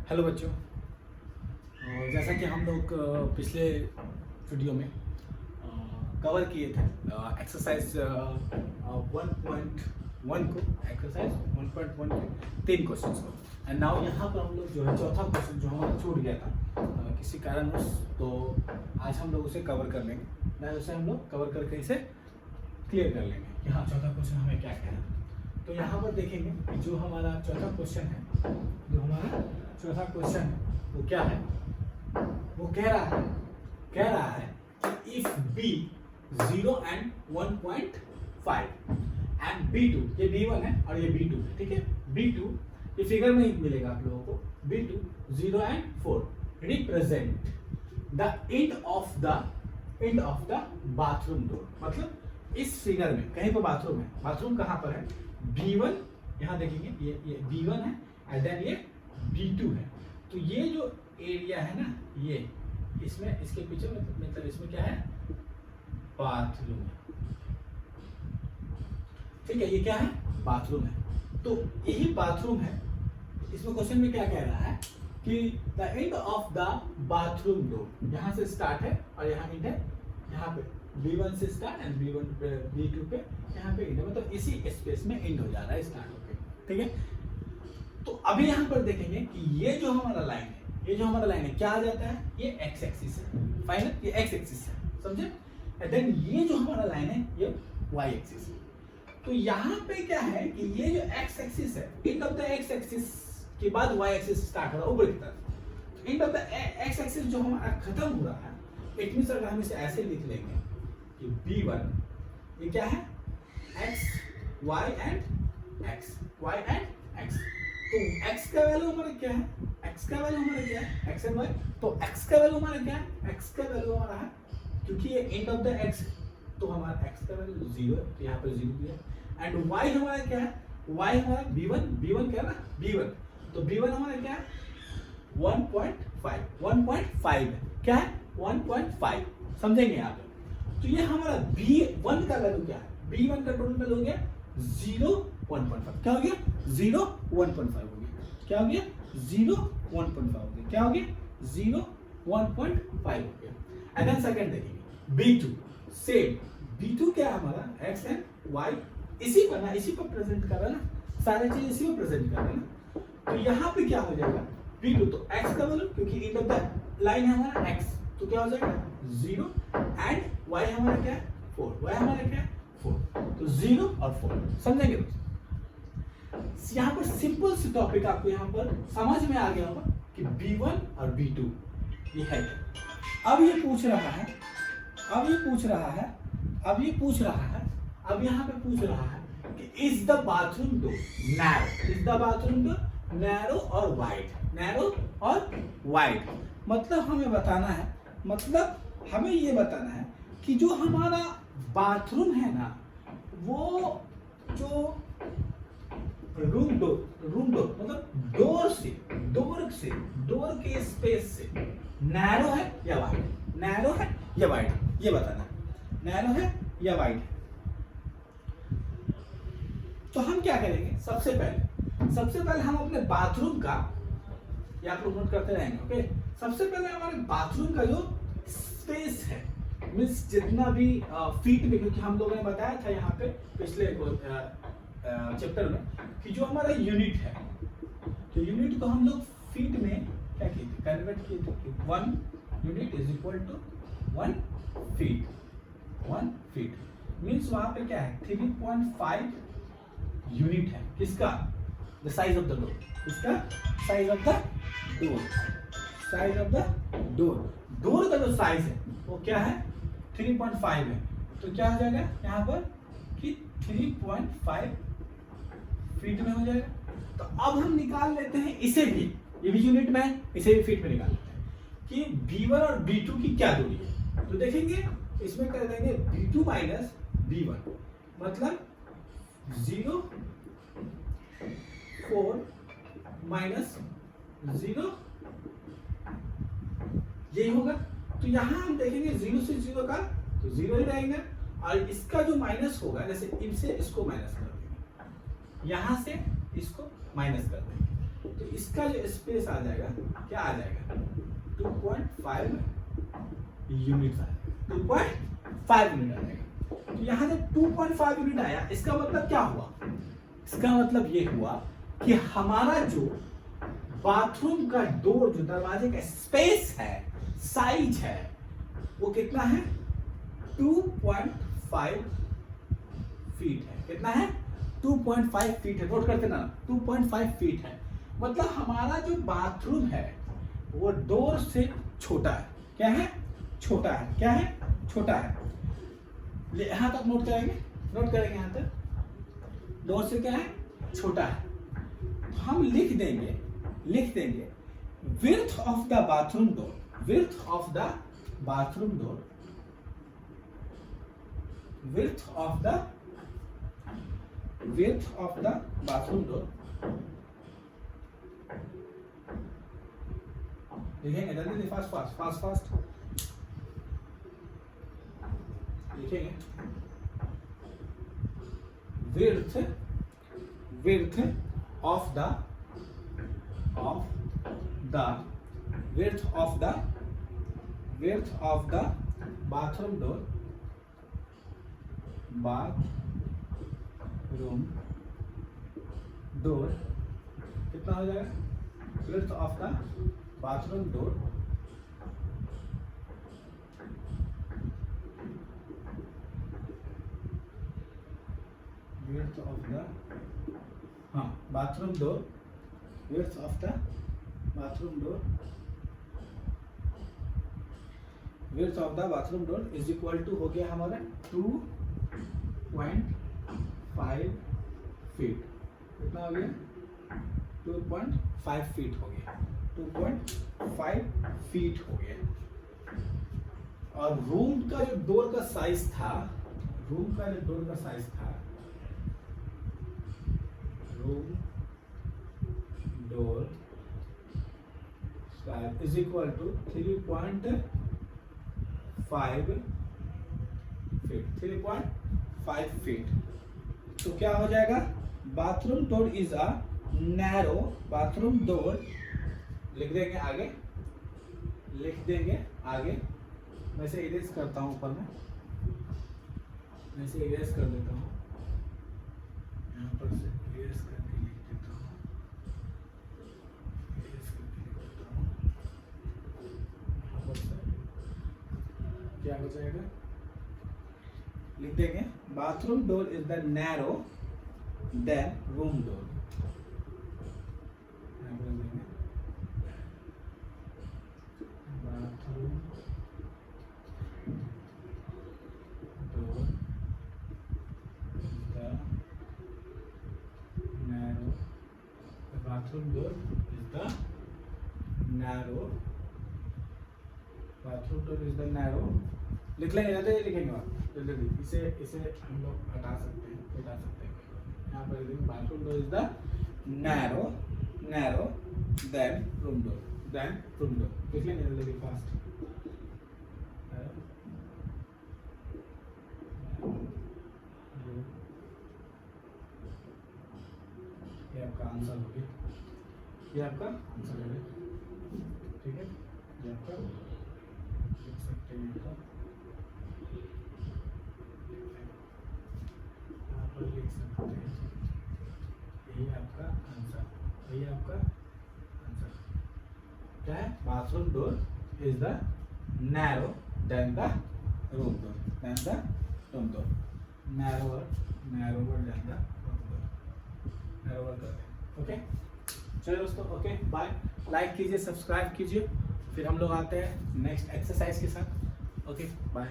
Hello बच्चों। जैसा कि हम लोग पिछले वीडियो में कवर किए थे एक्सरसाइज 1.1 को, एक्सरसाइज 1.1 के 3 क्वेश्चंस को। एंड नाउ यहाँ पर हम लोग जो है चौथा क्वेश्चन जो हमारा छूट गया था किसी कारणवश, तो आज हम लोग उसे कवर कर लेंगे। ना उसे हम लोग कवर करके इसे क्लियर कर लेंगे कि हाँ चौथा क्वेश्चन हमें क्या कहना है। तो यहाँ पर देखेंगे कि जो हमारा चौथा क्वेश्चन है, वो क्या है। वो कह रहा है कि if b 0 and 1.5 and b2, ये b1 है और ये b2 है, ठीक है। b2 ये फिगर में ही मिलेगा आप लोगों को। b2 0 and 4 represent the end of the bathroom door. मतलब इस फिगर में कहीं पर बाथरूम है। बाथरूम कहाँ पर है? b1, यहाँ देखेंगे ये b1 है एंड देन ये b2 है। तो ये जो एरिया है ना, ये इसमें इसके पीछे मतलब इसमें क्या है? बाथरूम है, ठीक है। ये क्या है? बाथरूम है। तो यही बाथरूम है। इसमें क्वेश्चन में क्या कह रहा है कि the end of the bathroom door, यहाँ से स्टार्ट है और यहाँ एंड है। यहाँ पे b1 से स्टार्ट एंड b1 पे b2 पे यहाँ पे एंड है। मतलब इसी स्पेस में एंड हो जा रहा है, स्टार्ट होके, ठीक है। तो अभी यहाँ पर देखेंगे कि ये जो हमारा लाइन है, क्या आ जाता है? ये एक्स एक्सिस है। फाइनल, ये एक्स एक्सिस है, समझे। एंड देन ये जो हमारा लाइन है ये वाई एक्सिस है। तो यहाँ पे क्या है कि ये जो एक्स एक्सिस है, end of the x axis के बाद वाई एक्सिस स्टार्ट हो रहा है ऊपर की तरफ। End of the x axis जो हमारा खत्म हो रहा है, इट मींस अगर हम इसे ऐसे लिख लेंगे कि b1 ये क्या है? x y and x। तो x का वैल्यू हमारा क्या है? x and y। तो x का वैल्यू हमारा क्या है? x का वैल्यू हमारा है, क्योंकि ये एंड ऑफ द x, तो हमारा x का वैल्यू 0 है, तो यहाँ पर 0 दिया। एंड y हमारा क्या है? y हमारा b1 क्या है ना? b1। तो b1 हमारा क्या है? 1.5 है। क्या है? 1.5, समझेंगे आप। तो ये हमारा b1 का वैल्यू क्या है? b1 का टोटल वैल्यू हो गया 0 1.5। क्या हो गया? 0 1.5 हो गया। क्या हो गया? 0 1.5 हो गया। क्या हो गया? 0 1.5 हो गया। एंड देन सेकंड देखेंगे b2, सेम। b2 क्या है हमारा? x and y। इसी पर प्रेजेंट कर रहा है ना, सारे चीज इसी में प्रेजेंट कर रहा है ना। तो यहाँ पे क्या हो जाएगा? b2 तो x का वैल्यू, क्योंकि एंड ऑफ द लाइन है हमारा x, तो क्या हो जाएगा? 0 एंड y हमारा क्या है? 4। y हमारा क्या है? 4। तो 0 और 4, समझेंगे दोस्तों। यहाँ पर सिंपल सी टॉपिक आपको यहाँ पर समझ में आ गया होगा कि b1 और b2 ये है क्या। अब ये पूछ रहा है, अब यहाँ पे पूछ रहा है कि is the bathroom door narrow और वाइड। मतलब हमें बताना है, हमें ये बताना है कि जो हमारा बाथरूम है ना, वो जो रूम डोर मतलब डोर के स्पेस से नैरो है या वाइड, ये बताना है। नैरो है या वाइड। तो हम क्या करेंगे? सबसे पहले हम अपने बाथरूम का, ये आप लोग नोट करते रहेंगे, ओके। सबसे पहले हमारे बाथरूम का जो स्पेस है, मीन्स जितना भी फीट में, क्योंकि हम लोगों ने बताया था यहाँ पे पिछले चैप्टर में कि जो हमारा यूनिट है, तो यूनिट को हम लोग फीट में क्या किए थे? कन्वर्ट किए थे कि 1 unit is equal to 1 feet. Means वहां पे क्या है? 3.5 यूनिट है। किसका? The size of the door. किसका? साइज ऑफ द डोर का जो साइज है वो क्या है? 3.5 है। तो क्या हो जाएगा यहाँ पर कि 3.5 फीट में हो जाएगा। तो अब हम निकाल लेते हैं इसे भी, ये भी यूनिट में है, इसे भी फीट में निकाल लेते हैं कि b1 और b2 की क्या दूरी है। तो देखेंगे इसमें कर देंगे b2 माइनस b1, मतलब 0 4 माइनस 0, यही होगा। तो यहाँ हम देखेंगे 0 से 0 का तो 0 ही रहेगा, और इसका जो माइनस होगा, जैसे इनसे इसको माइनस कर देंगे, यहाँ से इसको माइनस कर देंगे, तो इस इसका जो स्पेस आ जाएगा क्या आ जाएगा 2.5 यूनिट आ जाएगा 2.5 यूनिट आ जाएगा। तो यहाँ से 2.5 यूनिट आया, इसका मतलब क्या हुआ? इसका मतलब ये हुआ कि हमारा जो बाथरूम का डोर, जो दरवाजे का स्पेस है, साइज है, वो कितना है 2.5 फीट है। कितना है 2.5 फीट है। नोट करते ना 2.5 फीट है। मतलब हमारा जो बाथरूम है वो डोर से छोटा है। क्या है? छोटा है। क्या है? छोटा है। यहां तक नोट करेंगे, नोट करेंगे यहां तक डोर से क्या है? छोटा है। तो हम लिख देंगे width of the bathroom door, width of the bathroom door, width of the bathroom door, लिखेंगे जल्दी फास्ट लिखेंगे width of the bathroom door, कितना हो जाएगा? width of the bathroom door, width of the bathroom door, width of the bathroom door, width of the bathroom door is equal to हो गया हमारा 2.5 feet. कितना हो गया? 2.5 फीट हो गया। 2.5 फीट हो गया। और रूम का जो डोर का साइज था, room door size is equal to 3.5 feet. 3.5 feet. तो क्या हो जाएगा? Bathroom door is a narrow, bathroom door लिख देंगे आगे। मैं इसे इरेज करता हूँ ऊपर में, मैं इसे इरेज कर देता हूँ, यहाँ पर से इरेज करके लिख देता हूँ, यहाँ पर से क्या हो जाएगा? लिख देंगे bathroom door is the narrow then room door. Bathroom bathroom door is the narrow, लिख लेंगे जल्दी लिखेंगे और जल्दी इसे हम लोग हटा सकते हैं यहाँ पर bathroom door is the narrow then room door लिख लेंगे जल्दी फास्ट। ये आपका आंसर हो गया, ये आपका आंसर है। ठीक है, ये आपका लिख सकते हैं, यहाँ पर लिख सकते हैं, यही आपका आंसर क्या है? Bathroom door is the narrow then the room door, narrower then the कर दें। ओके, चलो दोस्तों, ओके बाय। लाइक कीजिए, सब्सक्राइब कीजिए, फिर हम लोग आते हैं नेक्स्ट एक्सरसाइज के साथ। Okay bye.